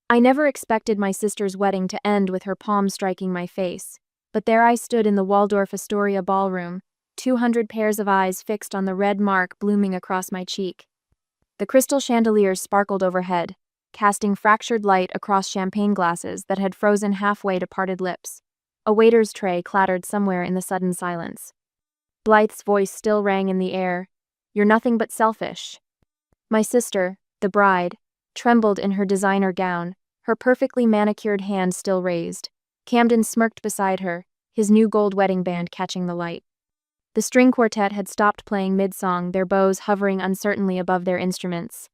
I never expected my sister's wedding to end with her palm striking my face, but there I stood in the Waldorf Astoria ballroom, 200 pairs of eyes fixed on the red mark blooming across my cheek. The crystal chandeliers sparkled overhead, casting fractured light across champagne glasses that had frozen halfway to parted lips. A waiter's tray clattered somewhere in the sudden silence. Blythe's voice still rang in the air. "You're nothing but selfish." My sister, the bride, trembled in her designer gown, her perfectly manicured hand still raised. Camden smirked beside her, his new gold wedding band catching the light. The string quartet had stopped playing mid-song, their bows hovering uncertainly above their instruments.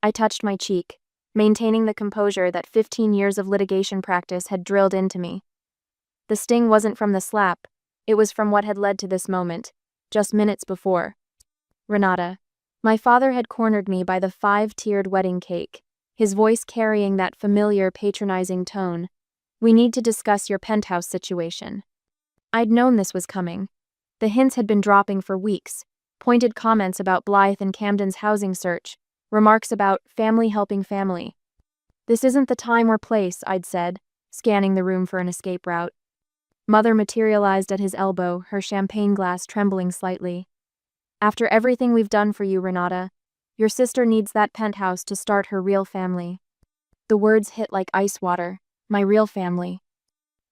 I touched my cheek, maintaining the composure that 15 years of litigation practice had drilled into me. The sting wasn't from the slap, it was from what had led to this moment, just minutes before. "Renata." My father had cornered me by the 5-tiered wedding cake, his voice carrying that familiar, patronizing tone. "We need to discuss your penthouse situation." I'd known this was coming. The hints had been dropping for weeks, pointed comments about Blythe and Camden's housing search, remarks about family helping family. "This isn't the time or place," I'd said, scanning the room for an escape route. Mother materialized at his elbow, her champagne glass trembling slightly. "After everything we've done for you, Renata, your sister needs that penthouse to start her real family." The words hit like ice water. My real family.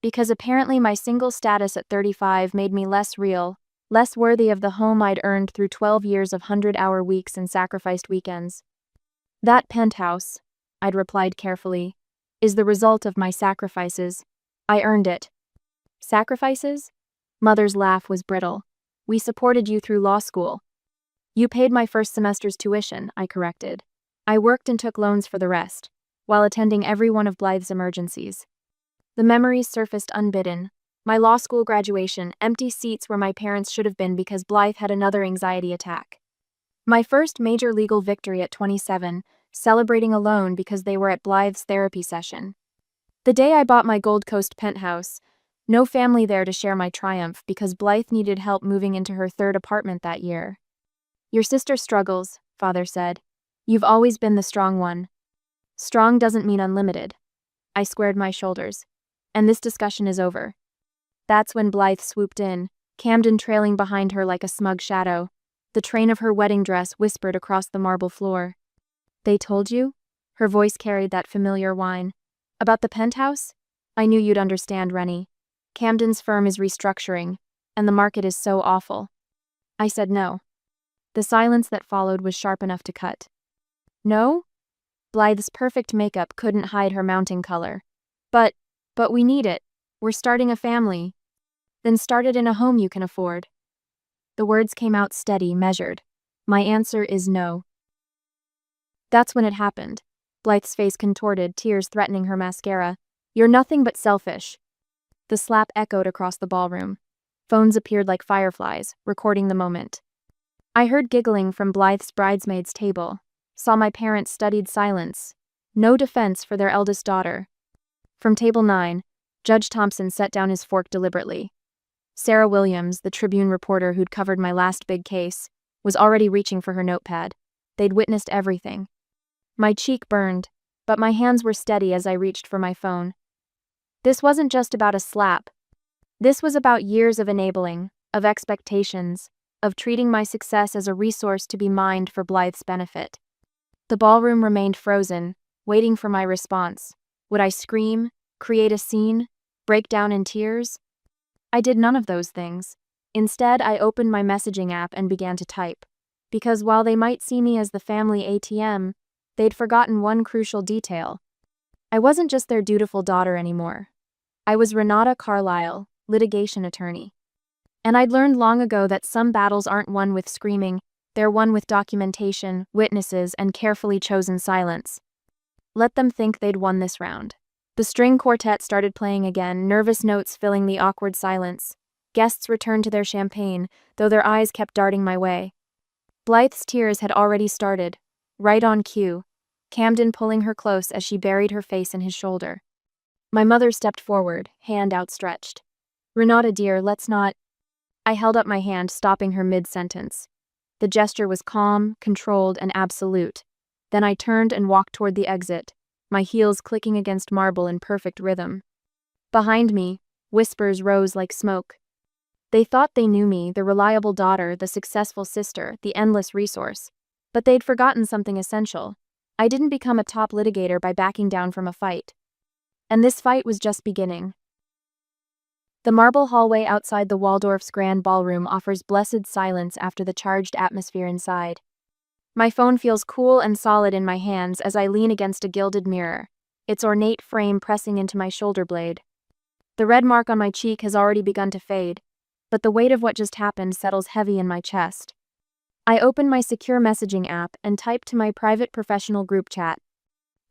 Because apparently my single status at 35 made me less real, less worthy of the home I'd earned through 12 years of 100-hour weeks and sacrificed weekends. "That penthouse," I'd replied carefully, "is the result of my sacrifices. I earned it." "Sacrifices?" Mother's laugh was brittle. "We supported you through law school." "You paid my first semester's tuition," I corrected. "I worked and took loans for the rest, while attending every one of Blythe's emergencies." The memories surfaced unbidden. My law school graduation, empty seats where my parents should have been because Blythe had another anxiety attack. My first major legal victory at 27, celebrating alone because they were at Blythe's therapy session. The day I bought my Gold Coast penthouse, no family there to share my triumph because Blythe needed help moving into her 3rd apartment that year. "Your sister struggles," Father said. "You've always been the strong one." "Strong doesn't mean unlimited." I squared my shoulders. "And this discussion is over." That's when Blythe swooped in, Camden trailing behind her like a smug shadow. The train of her wedding dress whispered across the marble floor. "They told you?" Her voice carried that familiar whine. "About the penthouse? I knew you'd understand, Rennie. Camden's firm is restructuring, and the market is so awful." I said no. The silence that followed was sharp enough to cut. "No?" Blythe's perfect makeup couldn't hide her mounting color. But we need it. We're starting a family." "Then start it in a home you can afford." The words came out steady, measured. "My answer is no." That's when it happened. Blythe's face contorted, tears threatening her mascara. "You're nothing but selfish." The slap echoed across the ballroom. Phones appeared like fireflies, recording the moment. I heard giggling from Blythe's bridesmaids' table. Saw my parents' studied silence. No defense for their eldest daughter. From table 9, Judge Thompson set down his fork deliberately. Sarah Williams, the Tribune reporter who'd covered my last big case, was already reaching for her notepad. They'd witnessed everything. My cheek burned, but my hands were steady as I reached for my phone. This wasn't just about a slap. This was about years of enabling, of expectations, of treating my success as a resource to be mined for Blythe's benefit. The ballroom remained frozen, waiting for my response. Would I scream, create a scene, break down in tears? I did none of those things. Instead, I opened my messaging app and began to type. Because while they might see me as the family ATM, they'd forgotten one crucial detail. I wasn't just their dutiful daughter anymore. I was Renata Carlisle, litigation attorney. And I'd learned long ago that some battles aren't won with screaming, they're won with documentation, witnesses, and carefully chosen silence. Let them think they'd won this round. The string quartet started playing again, nervous notes filling the awkward silence. Guests returned to their champagne, though their eyes kept darting my way. Blythe's tears had already started, right on cue, Camden pulling her close as she buried her face in his shoulder. My mother stepped forward, hand outstretched. "Renata dear, let's not..." I held up my hand, stopping her mid-sentence. The gesture was calm, controlled, and absolute. Then I turned and walked toward the exit, my heels clicking against marble in perfect rhythm. Behind me, whispers rose like smoke. They thought they knew me, the reliable daughter, the successful sister, the endless resource. But they'd forgotten something essential. I didn't become a top litigator by backing down from a fight. And this fight was just beginning. The marble hallway outside the Waldorf's grand ballroom offers blessed silence after the charged atmosphere inside. My phone feels cool and solid in my hands as I lean against a gilded mirror, its ornate frame pressing into my shoulder blade. The red mark on my cheek has already begun to fade, but the weight of what just happened settles heavy in my chest. I open my secure messaging app and type to my private professional group chat.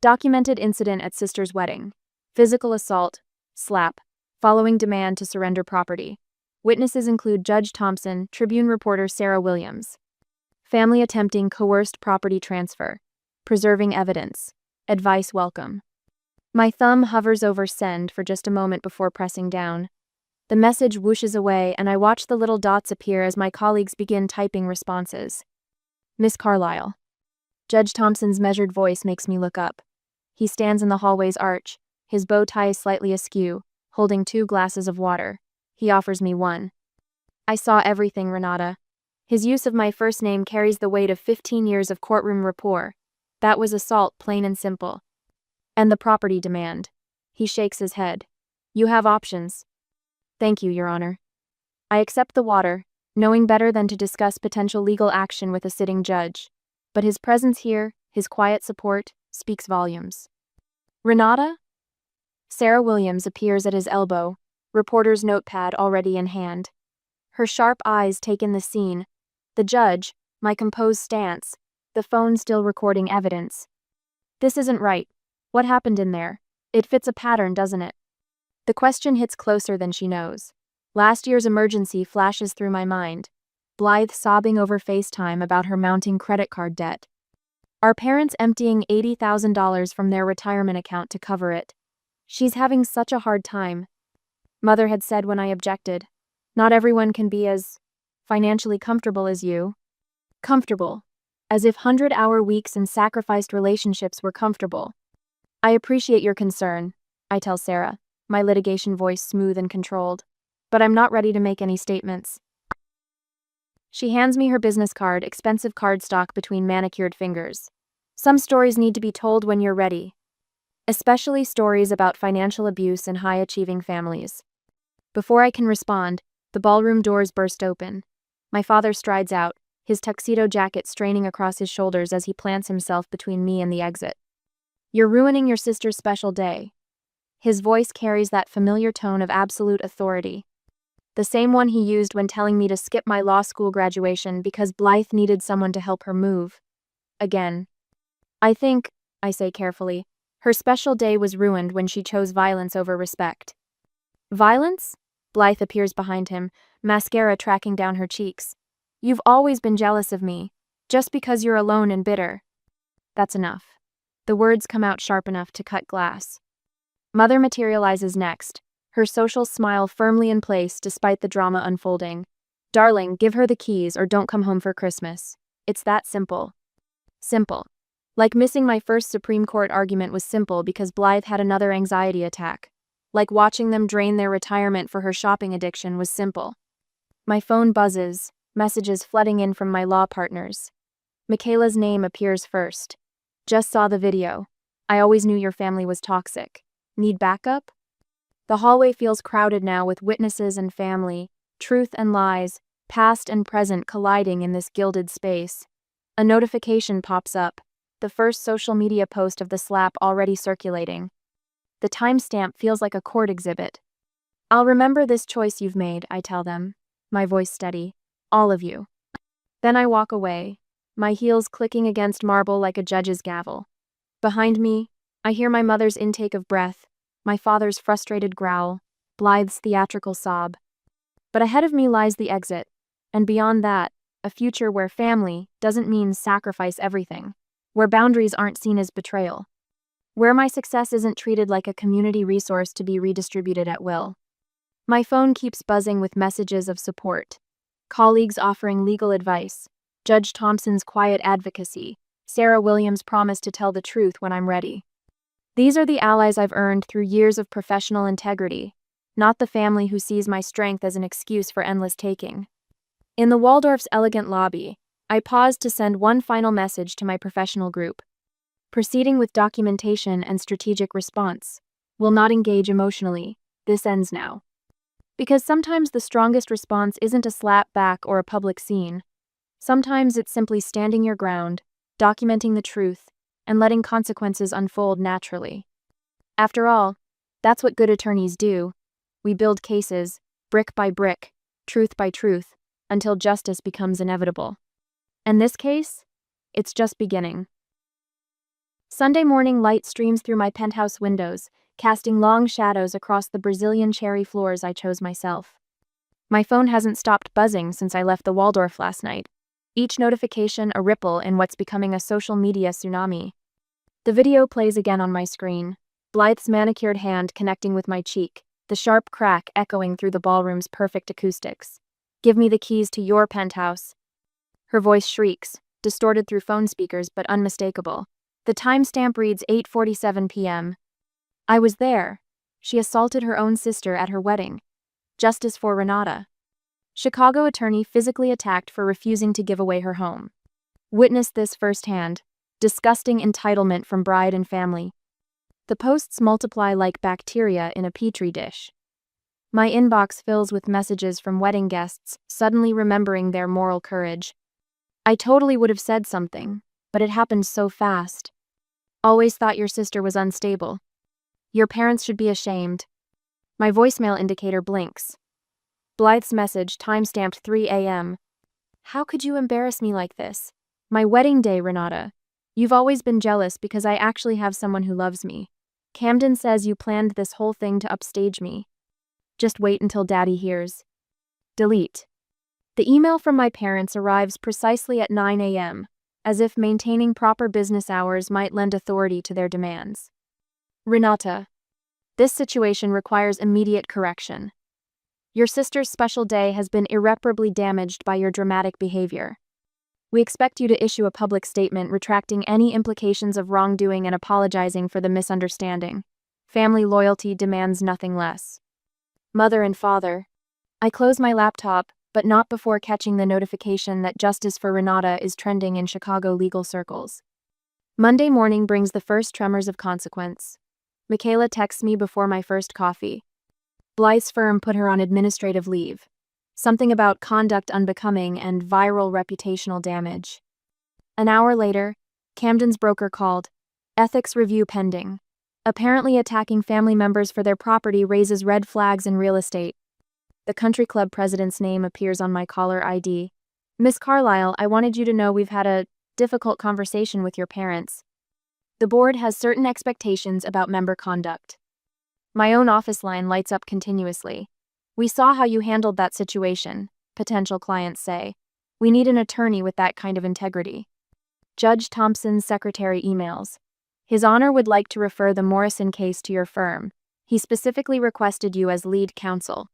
Documented incident at sister's wedding. Physical assault, slap, following demand to surrender property. Witnesses include Judge Thompson, Tribune reporter Sarah Williams. Family attempting coerced property transfer. Preserving evidence. Advice welcome. My thumb hovers over send for just a moment before pressing down. The message whooshes away and I watch the little dots appear as my colleagues begin typing responses. Miss Carlyle. Judge Thompson's measured voice makes me look up. He stands in the hallway's arch, his bow tie slightly askew, holding 2 glasses of water. He offers me one. I saw everything, Renata. His use of my first name carries the weight of 15 years of courtroom rapport. That was assault, plain and simple. And the property demand. He shakes his head. You have options. Thank you, Your Honor. I accept the water, knowing better than to discuss potential legal action with a sitting judge. But his presence here, his quiet support, speaks volumes. Renata? Sarah Williams appears at his elbow, reporter's notepad already in hand. Her sharp eyes take in the scene. The judge, my composed stance, the phone still recording evidence. This isn't right. What happened in there? It fits a pattern, doesn't it? The question hits closer than she knows. Last year's emergency flashes through my mind. Blythe sobbing over FaceTime about her mounting credit card debt. Our parents emptying $80,000 from their retirement account to cover it. She's having such a hard time. Mother had said when I objected, not everyone can be as financially comfortable as you. Comfortable. As if 100-hour weeks and sacrificed relationships were comfortable. I appreciate your concern, I tell Sarah, my litigation voice smooth and controlled. But I'm not ready to make any statements. She hands me her business card, expensive cardstock between manicured fingers. Some stories need to be told when you're ready. Especially stories about financial abuse and high-achieving families. Before I can respond, the ballroom doors burst open. My father strides out, his tuxedo jacket straining across his shoulders as he plants himself between me and the exit. You're ruining your sister's special day. His voice carries that familiar tone of absolute authority. The same one he used when telling me to skip my law school graduation because Blythe needed someone to help her move. Again. I think, I say carefully, her special day was ruined when she chose violence over respect. Violence? Blythe appears behind him, mascara tracking down her cheeks. You've always been jealous of me, just because you're alone and bitter. That's enough. The words come out sharp enough to cut glass. Mother materializes next, her social smile firmly in place despite the drama unfolding. Darling, give her the keys or don't come home for Christmas. It's that simple. Simple. Like missing my first Supreme Court argument was simple because Blythe had another anxiety attack. Like watching them drain their retirement for her shopping addiction was simple. My phone buzzes, messages flooding in from my law partners. Michaela's name appears first. Just saw the video. I always knew your family was toxic. Need backup? The hallway feels crowded now with witnesses and family, truth and lies, past and present colliding in this gilded space. A notification pops up, the first social media post of the slap already circulating. The timestamp feels like a court exhibit. I'll remember this choice you've made, I tell them, my voice steady. All of you. Then I walk away, my heels clicking against marble like a judge's gavel. Behind me, I hear my mother's intake of breath, my father's frustrated growl, Blythe's theatrical sob. But ahead of me lies the exit, and beyond that, a future where family doesn't mean sacrifice everything, where boundaries aren't seen as betrayal, where my success isn't treated like a community resource to be redistributed at will. My phone keeps buzzing with messages of support, colleagues offering legal advice, Judge Thompson's quiet advocacy, Sarah Williams' promise to tell the truth when I'm ready. These are the allies I've earned through years of professional integrity, not the family who sees my strength as an excuse for endless taking. In the Waldorf's elegant lobby, I paused to send one final message to my professional group. Proceeding with documentation and strategic response. Will not engage emotionally. This ends now. Because sometimes the strongest response isn't a slap back or a public scene. Sometimes it's simply standing your ground, documenting the truth, and letting consequences unfold naturally. After all, that's what good attorneys do. We build cases, brick by brick, truth by truth, until justice becomes inevitable. And this case? It's just beginning. Sunday morning light streams through my penthouse windows, casting long shadows across the Brazilian cherry floors I chose myself. My phone hasn't stopped buzzing since I left the Waldorf last night, each notification a ripple in what's becoming a social media tsunami. The video plays again on my screen, Blythe's manicured hand connecting with my cheek, the sharp crack echoing through the ballroom's perfect acoustics. Give me the keys to your penthouse. Her voice shrieks, distorted through phone speakers but unmistakable. The timestamp reads 8:47 p.m. I was there. She assaulted her own sister at her wedding. Justice for Renata. Chicago attorney physically attacked for refusing to give away her home. Witnessed this firsthand. Disgusting entitlement from bride and family. The posts multiply like bacteria in a petri dish. My inbox fills with messages from wedding guests, suddenly remembering their moral courage. I totally would have said something, but it happened so fast. Always thought your sister was unstable. Your parents should be ashamed. My voicemail indicator blinks. Blythe's message, timestamped 3 a.m. How could you embarrass me like this? My wedding day, Renata. You've always been jealous because I actually have someone who loves me. Camden says you planned this whole thing to upstage me. Just wait until Daddy hears. Delete. The email from my parents arrives precisely at 9 a.m., as if maintaining proper business hours might lend authority to their demands. Renata. This situation requires immediate correction. Your sister's special day has been irreparably damaged by your dramatic behavior. We expect you to issue a public statement retracting any implications of wrongdoing and apologizing for the misunderstanding. Family loyalty demands nothing less. Mother and father. I close my laptop, but not before catching the notification that justice for Renata is trending in Chicago legal circles. Monday morning brings the first tremors of consequence. Michaela texts me before my first coffee. Blythe's firm put her on administrative leave. Something about conduct unbecoming and viral reputational damage. An hour later, Camden's broker called. Ethics review pending. Apparently attacking family members for their property raises red flags in real estate. The country club president's name appears on my caller ID. Miss Carlisle, I wanted you to know we've had a difficult conversation with your parents. The board has certain expectations about member conduct. My own office line lights up continuously. We saw how you handled that situation, potential clients say. We need an attorney with that kind of integrity. Judge Thompson's secretary emails. His Honor would like to refer the Morrison case to your firm. He specifically requested you as lead counsel.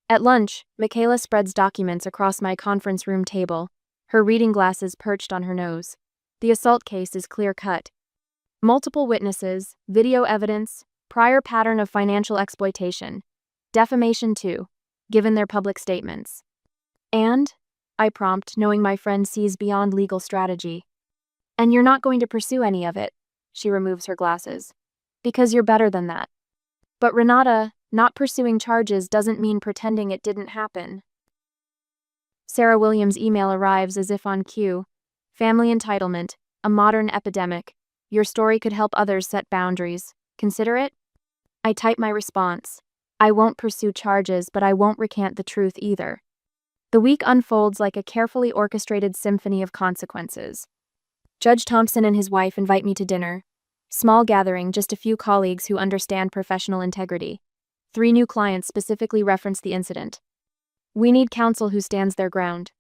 At lunch, Michaela spreads documents across my conference room table, her reading glasses perched on her nose. The assault case is clear-cut. Multiple witnesses, video evidence, prior pattern of financial exploitation. Defamation too, given their public statements. And, I prompt, knowing my friend sees beyond legal strategy. And you're not going to pursue any of it, she removes her glasses. Because you're better than that. But Renata, not pursuing charges doesn't mean pretending it didn't happen. Sarah Williams' email arrives as if on cue. Family entitlement, a modern epidemic. Your story could help others set boundaries. Consider it? I type my response. I won't pursue charges, but I won't recant the truth either. The week unfolds like a carefully orchestrated symphony of consequences. Judge Thompson and his wife invite me to dinner. Small gathering, just a few colleagues who understand professional integrity. 3 new clients specifically reference the incident. We need counsel who stands their ground.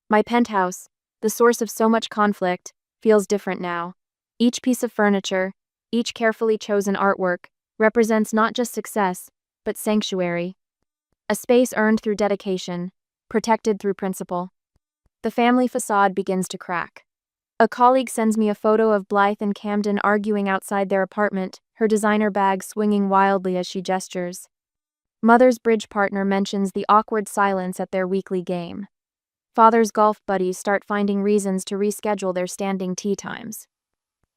My penthouse, the source of so much conflict, feels different now. Each piece of furniture, each carefully chosen artwork, represents not just success, but sanctuary. A space earned through dedication, protected through principle. The family facade begins to crack. A colleague sends me a photo of Blythe and Camden arguing outside their apartment, her designer bag swinging wildly as she gestures. Mother's bridge partner mentions the awkward silence at their weekly game. Father's golf buddies start finding reasons to reschedule their standing tea times.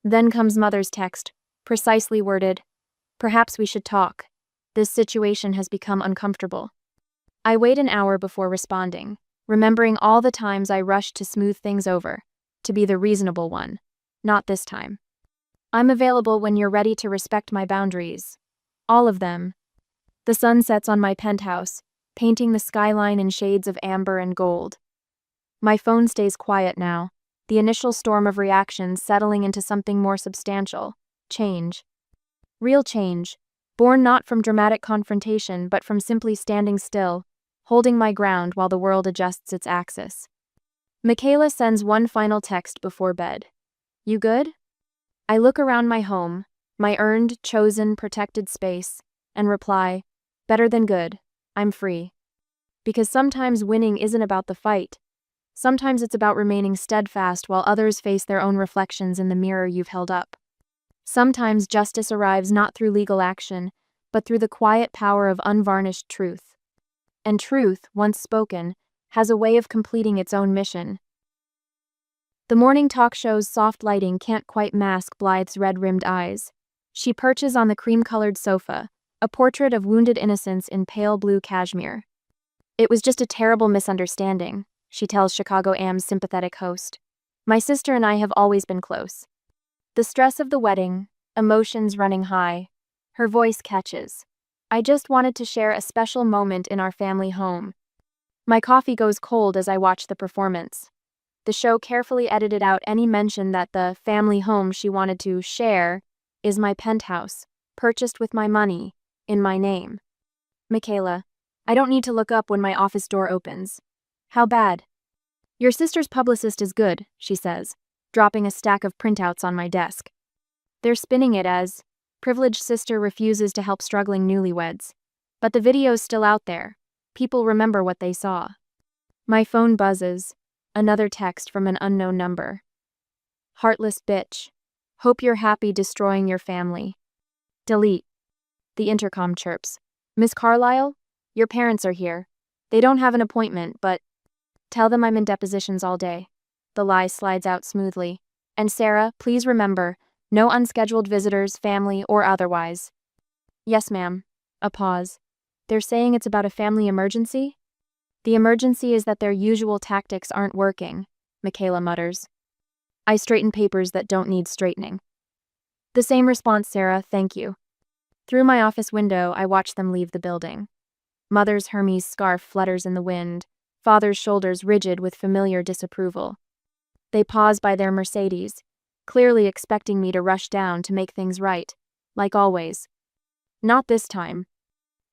Then comes Mother's text, precisely worded, "Perhaps we should talk. This situation has become uncomfortable." I wait an hour before responding, remembering all the times I rushed to smooth things over, to be the reasonable one. Not this time. "I'm available when you're ready to respect my boundaries. All of them." The sun sets on my penthouse, painting the skyline in shades of amber and gold. My phone stays quiet now, the initial storm of reactions settling into something more substantial: change. Real change, born not from dramatic confrontation but from simply standing still, holding my ground while the world adjusts its axis. Michaela sends one final text before bed. "You good?" I look around my home, my earned, chosen, protected space, and reply, "Better than good. I'm free." Because sometimes winning isn't about the fight. Sometimes it's about remaining steadfast while others face their own reflections in the mirror you've held up. Sometimes justice arrives not through legal action, but through the quiet power of unvarnished truth. And truth, once spoken, has a way of completing its own mission. The morning talk show's soft lighting can't quite mask Blythe's red-rimmed eyes. She perches on the cream-colored sofa, a portrait of wounded innocence in pale blue cashmere. "It was just a terrible misunderstanding," she tells Chicago Am's sympathetic host. "My sister and I have always been close." The stress of the wedding, emotions running high. Her voice catches. "I just wanted to share a special moment in our family home." My coffee goes cold as I watch the performance. The show carefully edited out any mention that the family home she wanted to share is my penthouse, purchased with my money, in my name. "Michaela, I don't need to look up when my office door opens." "How bad?" "Your sister's publicist is good," she says, dropping a stack of printouts on my desk. They're spinning it as, "Privileged sister refuses to help struggling newlyweds." But the video's still out there. People remember what they saw. My phone buzzes. Another text from an unknown number. "Heartless bitch. Hope you're happy destroying your family." Delete. The intercom chirps. "Miss Carlyle? Your parents are here. They don't have an appointment, but..." "Tell them I'm in depositions all day." The lie slides out smoothly. "And Sarah, please remember, no unscheduled visitors, family or otherwise." "Yes, ma'am." A pause. "They're saying it's about a family emergency?" "The emergency is that their usual tactics aren't working," Michaela mutters. I straighten papers that don't need straightening. "The same response, Sarah, thank you." Through my office window, I watch them leave the building. Mother's Hermes scarf flutters in the wind, father's shoulders rigid with familiar disapproval. They pause by their Mercedes, clearly expecting me to rush down to make things right, like always. Not this time.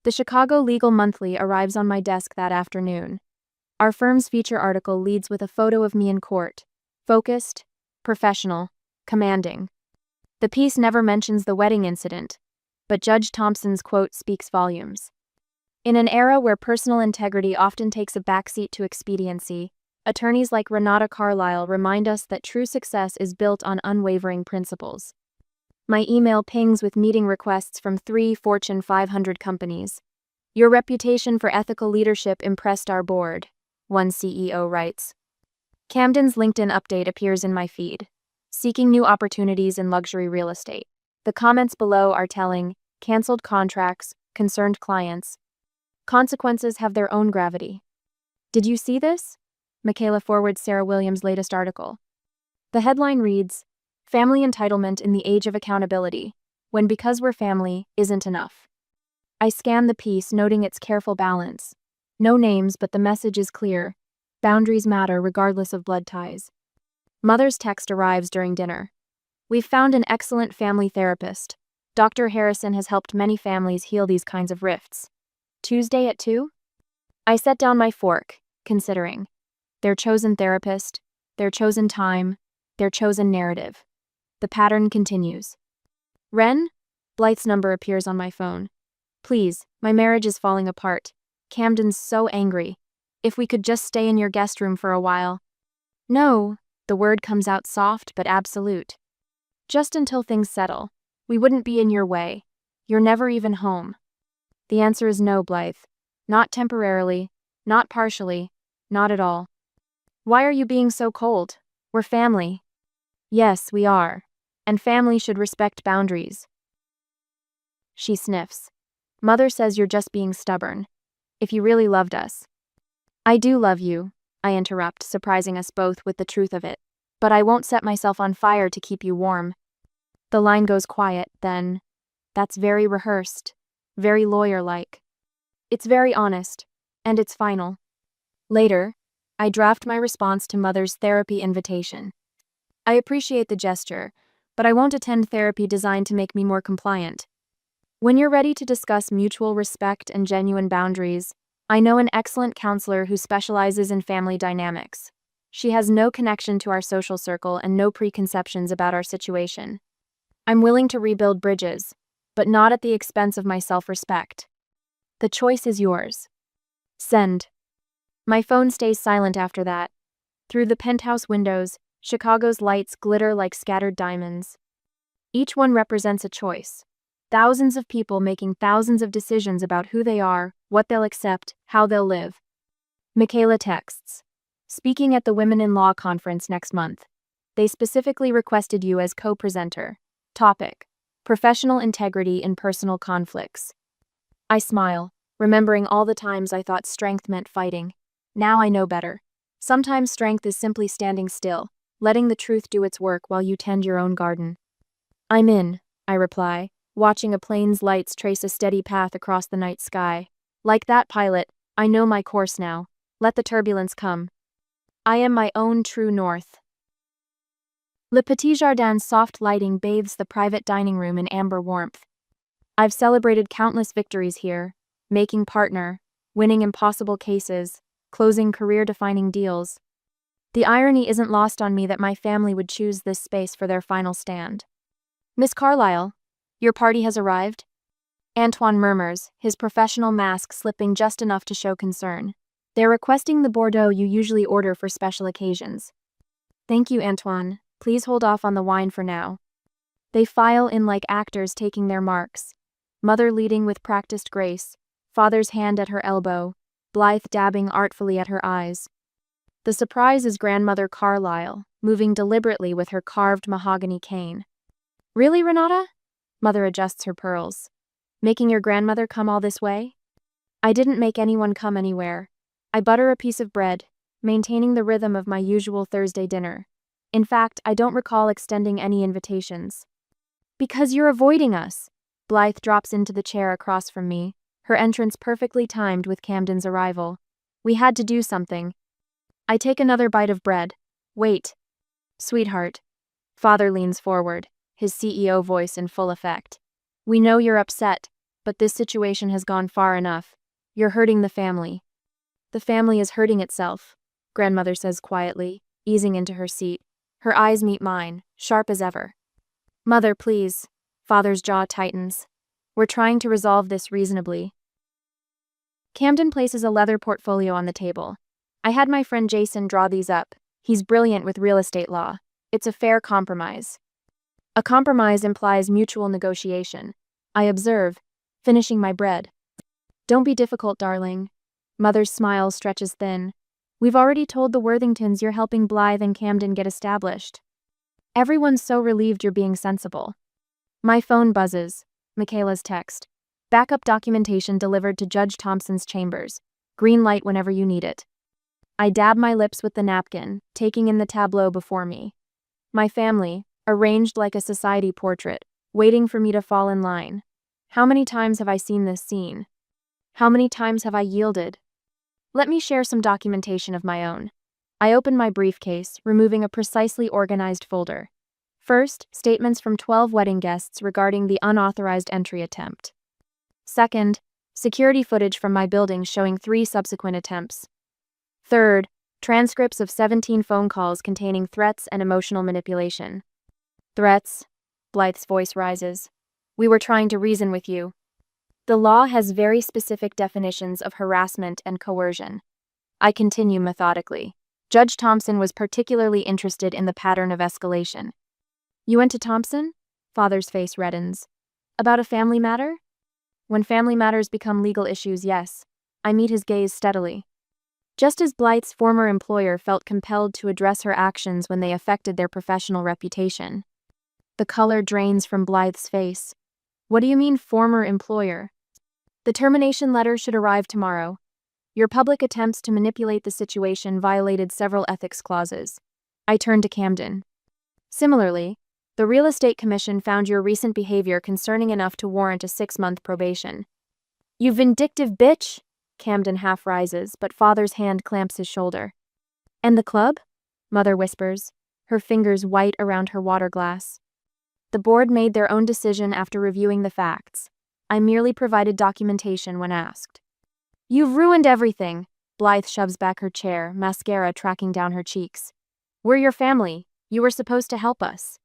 The Chicago Legal Monthly arrives on my desk that afternoon. Our firm's feature article leads with a photo of me in court, focused, professional, commanding. The piece never mentions the wedding incident, but Judge Thompson's quote speaks volumes. In an era where personal integrity often takes a backseat to expediency, attorneys like Renata Carlisle remind us that true success is built on unwavering principles. My email pings with meeting requests from 3 Fortune 500 companies. "Your reputation for ethical leadership impressed our board," one CEO writes. Camden's LinkedIn update appears in my feed. "Seeking new opportunities in luxury real estate." The comments below are telling: canceled contracts, concerned clients. Consequences have their own gravity. "Did you see this?" Michaela forwards Sarah Williams' latest article. The headline reads, "Family entitlement in the age of accountability, when because we're family isn't enough." I scan the piece, noting its careful balance. No names, but the message is clear. Boundaries matter regardless of blood ties. Mother's text arrives during dinner. "We've found an excellent family therapist. Dr. Harrison has helped many families heal these kinds of rifts. Tuesday at 2? I set down my fork, considering. Their chosen therapist, their chosen time, their chosen narrative. The pattern continues. "Ren?" Blythe's number appears on my phone. "Please, my marriage is falling apart. Camden's so angry. If we could just stay in your guest room for a while." "No," the word comes out soft but absolute. "Just until things settle. We wouldn't be in your way. You're never even home. The answer is no, Blythe. Not temporarily, not partially, not at all. Why are you being so cold? We're family. Yes, we are. And family should respect boundaries. She sniffs. Mother says you're just being stubborn. If you really loved us. I do love you, I interrupt, surprising us both with the truth of it. But I won't set myself on fire to keep you warm. The line goes quiet, then. That's very rehearsed. Very lawyer-like. It's very honest. And it's final. Later, I draft my response to Mother's therapy invitation. I appreciate the gesture, but I won't attend therapy designed to make me more compliant. When you're ready to discuss mutual respect and genuine boundaries, I know an excellent counselor who specializes in family dynamics. She has no connection to our social circle and no preconceptions about our situation. I'm willing to rebuild bridges, but not at the expense of my self-respect. The choice is yours. Send. My phone stays silent after that. Through the penthouse windows, Chicago's lights glitter like scattered diamonds. Each one represents a choice. Thousands of people making thousands of decisions about who they are, what they'll accept, how they'll live. Michaela texts. Speaking at the Women in Law conference next month. They specifically requested you as co-presenter. Topic: Professional integrity in personal conflicts. I smile, remembering all the times I thought strength meant fighting. Now I know better. Sometimes strength is simply standing still, letting the truth do its work while you tend your own garden. I'm in, I reply, watching a plane's lights trace a steady path across the night sky. Like that pilot, I know my course now. Let the turbulence come. I am my own true north. Le Petit Jardin's soft lighting bathes the private dining room in amber warmth. I've celebrated countless victories here, making partner, winning impossible cases, closing career-defining deals. The irony isn't lost on me that my family would choose this space for their final stand. Miss Carlyle, your party has arrived? Antoine murmurs, his professional mask slipping just enough to show concern. They're requesting the Bordeaux you usually order for special occasions. Thank you, Antoine. Please hold off on the wine for now. They file in like actors taking their marks. Mother leading with practiced grace, father's hand at her elbow, Blythe dabbing artfully at her eyes. The surprise is grandmother Carlyle, moving deliberately with her carved mahogany cane. Really, Renata? Mother adjusts her pearls. Making your grandmother come all this way? I didn't make anyone come anywhere. I butter a piece of bread, maintaining the rhythm of my usual Thursday dinner. In fact, I don't recall extending any invitations. Because you're avoiding us. Blythe drops into the chair across from me, her entrance perfectly timed with Camden's arrival. We had to do something. I take another bite of bread. Wait. Sweetheart. Father leans forward, his CEO voice in full effect. We know you're upset, but this situation has gone far enough. You're hurting the family. The family is hurting itself, grandmother says quietly, easing into her seat. Her eyes meet mine, sharp as ever. Mother, please. Father's jaw tightens. We're trying to resolve this reasonably. Camden places a leather portfolio on the table. I had my friend Jason draw these up. He's brilliant with real estate law. It's a fair compromise. A compromise implies mutual negotiation. I observe, finishing my bread. Don't be difficult, darling. Mother's smile stretches thin. We've already told the Worthingtons you're helping Blythe and Camden get established. Everyone's so relieved you're being sensible. My phone buzzes. Michaela's text. Backup documentation delivered to Judge Thompson's chambers. Green light whenever you need it. I dab my lips with the napkin, taking in the tableau before me. My family, arranged like a society portrait, waiting for me to fall in line. How many times have I seen this scene? How many times have I yielded? Let me share some documentation of my own. I open my briefcase, removing a precisely organized folder. First, statements from 12 wedding guests regarding the unauthorized entry attempt. Second, security footage from my building showing 3 subsequent attempts. Third, transcripts of 17 phone calls containing threats and emotional manipulation. Threats? Blythe's voice rises. We were trying to reason with you. The law has very specific definitions of harassment and coercion. I continue methodically. Judge Thompson was particularly interested in the pattern of escalation. You went to Thompson? Father's face reddens. About a family matter? When family matters become legal issues, yes. I meet his gaze steadily. Just as Blythe's former employer felt compelled to address her actions when they affected their professional reputation. The color drains from Blythe's face. What do you mean, former employer? The termination letter should arrive tomorrow. Your public attempts to manipulate the situation violated several ethics clauses. I turned to Camden. Similarly, the Real Estate Commission found your recent behavior concerning enough to warrant a 6-month probation. You vindictive bitch! Camden half rises, but Father's hand clamps his shoulder. And the club? Mother whispers, her fingers white around her water glass. The board made their own decision after reviewing the facts. I merely provided documentation when asked. You've ruined everything. Blythe shoves back her chair, mascara tracking down her cheeks. We're your family. You were supposed to help us.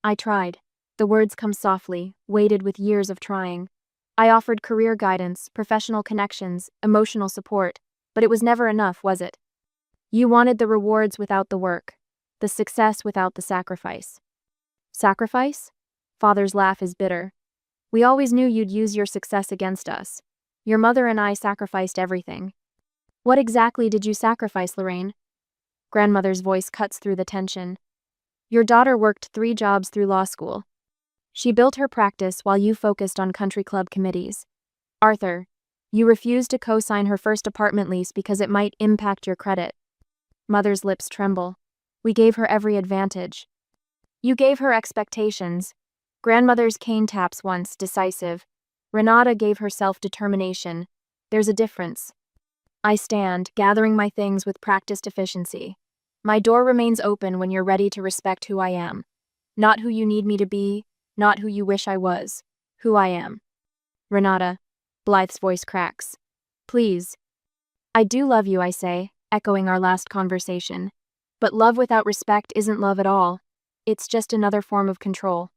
I tried. The words come softly, weighted with years of trying. I offered career guidance, professional connections, emotional support, but it was never enough, was it? You wanted the rewards without the work, the success without the sacrifice. Sacrifice? Father's laugh is bitter. We always knew you'd use your success against us. Your mother and I sacrificed everything. What exactly did you sacrifice, Lorraine? Grandmother's voice cuts through the tension. Your daughter worked 3 jobs through law school. She built her practice while you focused on country club committees. Arthur, you refused to co-sign her first apartment lease because it might impact your credit. Mother's lips tremble. We gave her every advantage. You gave her expectations. Grandmother's cane taps once, decisive. Renata gave her self-determination. There's a difference. I stand, gathering my things with practiced efficiency. My door remains open when you're ready to respect who I am. Not who you need me to be, not who you wish I was. Who I am. Renata. Blythe's voice cracks. Please. I do love you, I say, echoing our last conversation. But love without respect isn't love at all. It's just another form of control.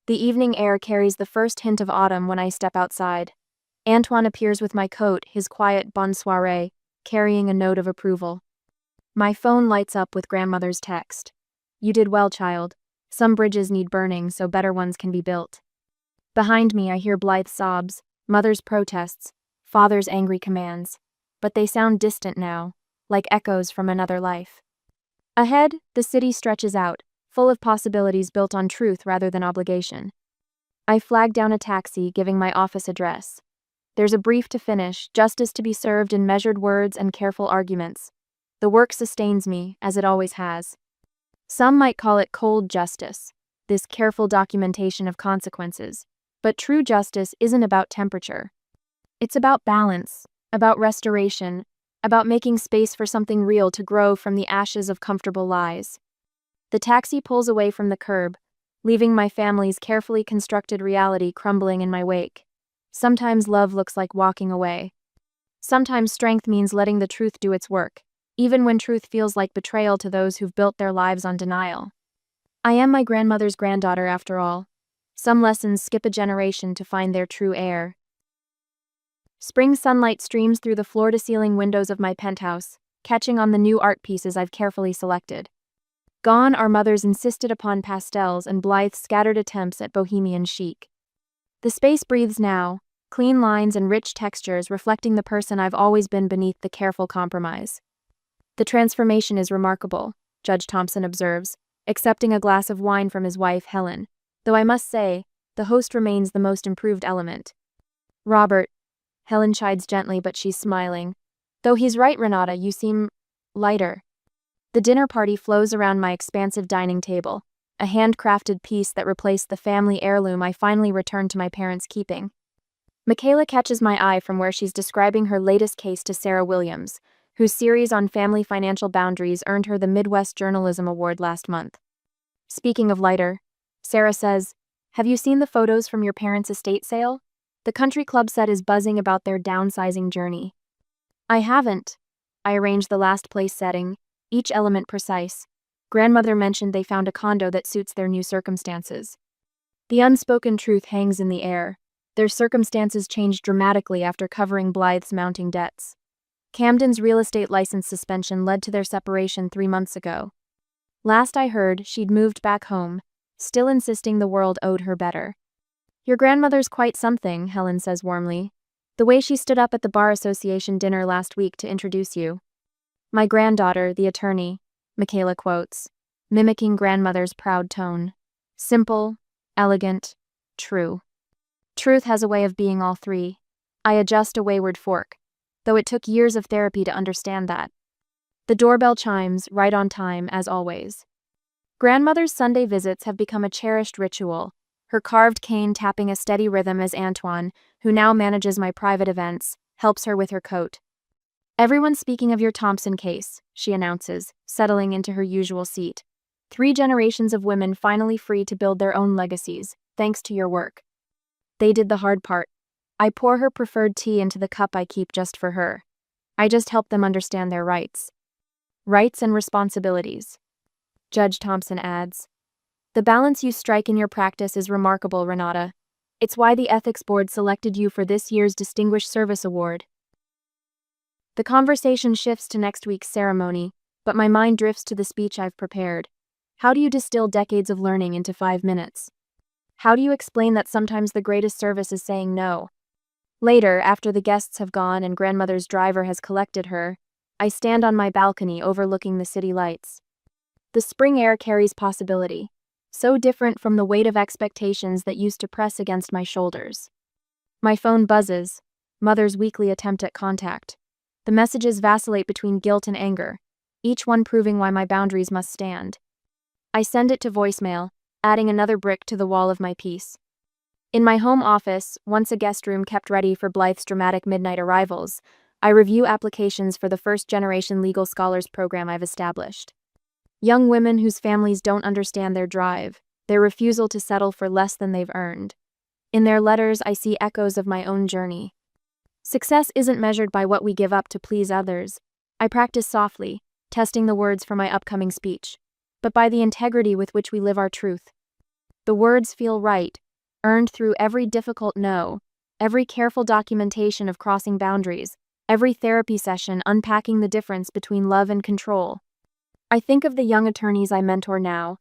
The evening air carries the first hint of autumn when I step outside. Antoine appears with my coat, his quiet bonne soirée, carrying a note of approval. My phone lights up with grandmother's text. You did well, child. Some bridges need burning so better ones can be built. Behind me I hear Blythe's sobs, mother's protests, father's angry commands. But they sound distant now, like echoes from another life. Ahead, the city stretches out, full of possibilities built on truth rather than obligation. I flag down a taxi, giving my office address. There's a brief to finish, justice to be served in measured words and careful arguments. The work sustains me, as it always has. Some might call it cold justice, this careful documentation of consequences. But true justice isn't about temperature. It's about balance, about restoration, about making space for something real to grow from the ashes of comfortable lies. The taxi pulls away from the curb, leaving my family's carefully constructed reality crumbling in my wake. Sometimes love looks like walking away. Sometimes strength means letting the truth do its work, even when truth feels like betrayal to those who've built their lives on denial. I am my grandmother's granddaughter, after all. Some lessons skip a generation to find their true heir. Spring sunlight streams through the floor-to-ceiling windows of my penthouse, catching on the new art pieces I've carefully selected. Gone are mother's insisted upon pastels and Blythe's scattered attempts at bohemian chic. The space breathes now, clean lines and rich textures reflecting the person I've always been beneath the careful compromise. The transformation is remarkable, Judge Thompson observes, accepting a glass of wine from his wife, Helen, though I must say, the host remains the most improved element. Robert, Helen chides gently, but she's smiling. Though he's right, Renata, you seem lighter. The dinner party flows around my expansive dining table, a handcrafted piece that replaced the family heirloom I finally returned to my parents' keeping. Michaela catches my eye from where she's describing her latest case to Sarah Williams, whose series on family financial boundaries earned her the Midwest Journalism Award last month. Speaking of lighter, Sarah says, "Have you seen the photos from your parents' estate sale? The country club set is buzzing about their downsizing journey." I haven't. I arranged the last place setting, each element precise. Grandmother mentioned they found a condo that suits their new circumstances. The unspoken truth hangs in the air. Their circumstances changed dramatically after covering Blythe's mounting debts. Camden's real estate license suspension led to their separation 3 months ago. Last I heard, she'd moved back home, still insisting the world owed her better. Your grandmother's quite something, Helen says warmly. The way she stood up at the Bar Association dinner last week to introduce you. My granddaughter, the attorney, Michaela quotes, mimicking grandmother's proud tone. Simple, elegant, true. Truth has a way of being all three. I adjust a wayward fork, though it took years of therapy to understand that. The doorbell chimes, right on time, as always. Grandmother's Sunday visits have become a cherished ritual, her carved cane tapping a steady rhythm as Antoine, who now manages my private events, helps her with her coat. Everyone's speaking of your Thompson case, she announces, settling into her usual seat. 3 generations of women finally free to build their own legacies, thanks to your work. They did the hard part. I pour her preferred tea into the cup I keep just for her. I just help them understand their rights. Rights and responsibilities. Judge Thompson adds, the balance you strike in your practice is remarkable, Renata. It's why the Ethics Board selected you for this year's Distinguished Service Award. The conversation shifts to next week's ceremony, but my mind drifts to the speech I've prepared. How do you distill decades of learning into 5 minutes? How do you explain that sometimes the greatest service is saying no? Later, after the guests have gone and grandmother's driver has collected her, I stand on my balcony overlooking the city lights. The spring air carries possibility, so different from the weight of expectations that used to press against my shoulders. My phone buzzes, mother's weekly attempt at contact. The messages vacillate between guilt and anger, each one proving why my boundaries must stand. I send it to voicemail, adding another brick to the wall of my peace. In my home office, once a guest room kept ready for Blythe's dramatic midnight arrivals, I review applications for the first-generation legal scholars program I've established. Young women whose families don't understand their drive, their refusal to settle for less than they've earned. In their letters, I see echoes of my own journey. Success isn't measured by what we give up to please others. I practice softly, testing the words for my upcoming speech, but by the integrity with which we live our truth. The words feel right, earned through every difficult no, every careful documentation of crossing boundaries, every therapy session unpacking the difference between love and control. I think of the young attorneys I mentor now,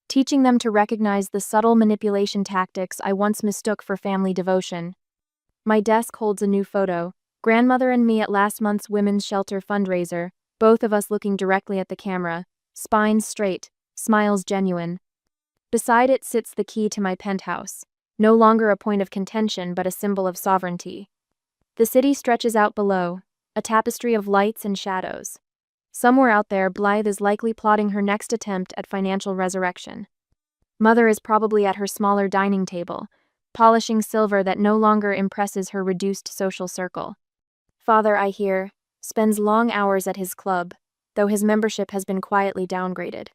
teaching them to recognize the subtle manipulation tactics I once mistook for family devotion. My desk holds a new photo, grandmother and me at last month's Women's Shelter fundraiser, both of us looking directly at the camera, spines straight, smiles genuine. Beside it sits the key to my penthouse, no longer a point of contention but a symbol of sovereignty. The city stretches out below, a tapestry of lights and shadows. Somewhere out there, Blythe is likely plotting her next attempt at financial resurrection. Mother is probably at her smaller dining table, polishing silver that no longer impresses her reduced social circle. Father, I hear, spends long hours at his club, though his membership has been quietly downgraded.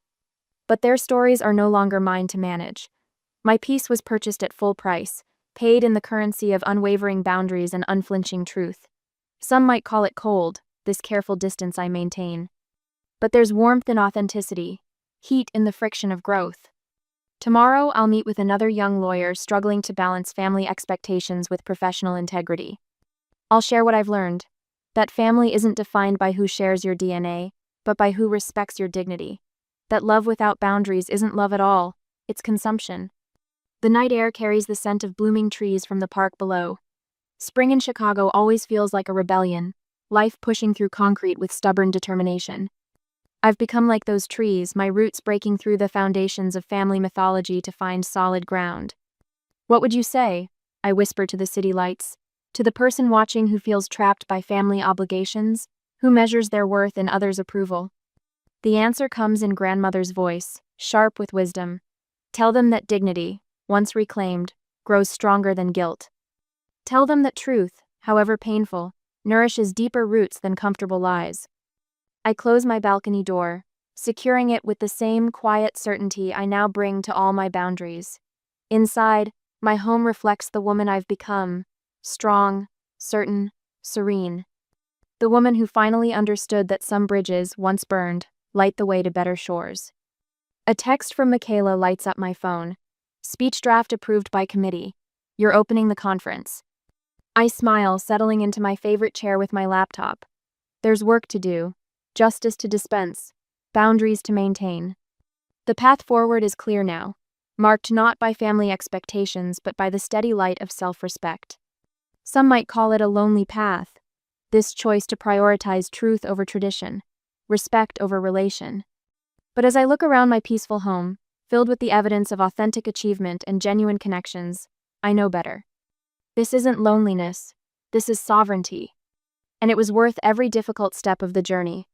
But their stories are no longer mine to manage. My peace was purchased at full price, paid in the currency of unwavering boundaries and unflinching truth. Some might call it cold, this careful distance I maintain. But there's warmth in authenticity, heat in the friction of growth. Tomorrow, I'll meet with another young lawyer struggling to balance family expectations with professional integrity. I'll share what I've learned, that family isn't defined by who shares your DNA, but by who respects your dignity. That love without boundaries isn't love at all, it's consumption. The night air carries the scent of blooming trees from the park below. Spring in Chicago always feels like a rebellion, life pushing through concrete with stubborn determination. I've become like those trees, my roots breaking through the foundations of family mythology to find solid ground. What would you say? I whisper to the city lights. To the person watching who feels trapped by family obligations, who measures their worth in others' approval. The answer comes in grandmother's voice, sharp with wisdom. Tell them that dignity, once reclaimed, grows stronger than guilt. Tell them that truth, however painful, nourishes deeper roots than comfortable lies. I close my balcony door, securing it with the same quiet certainty I now bring to all my boundaries. Inside, my home reflects the woman I've become, strong, certain, serene. The woman who finally understood that some bridges, once burned, light the way to better shores. A text from Michaela lights up my phone. Speech draft approved by committee. You're opening the conference. I smile, settling into my favorite chair with my laptop. There's work to do. Justice to dispense, boundaries to maintain. The path forward is clear now. marked not by family expectations but by the steady light of self-respect. Some might call it a lonely path, this choice to prioritize truth over tradition, respect over relation. But as I look around my peaceful home, filled with the evidence of authentic achievement and genuine connections, I know better. This isn't loneliness, this is sovereignty. And it was worth every difficult step of the journey.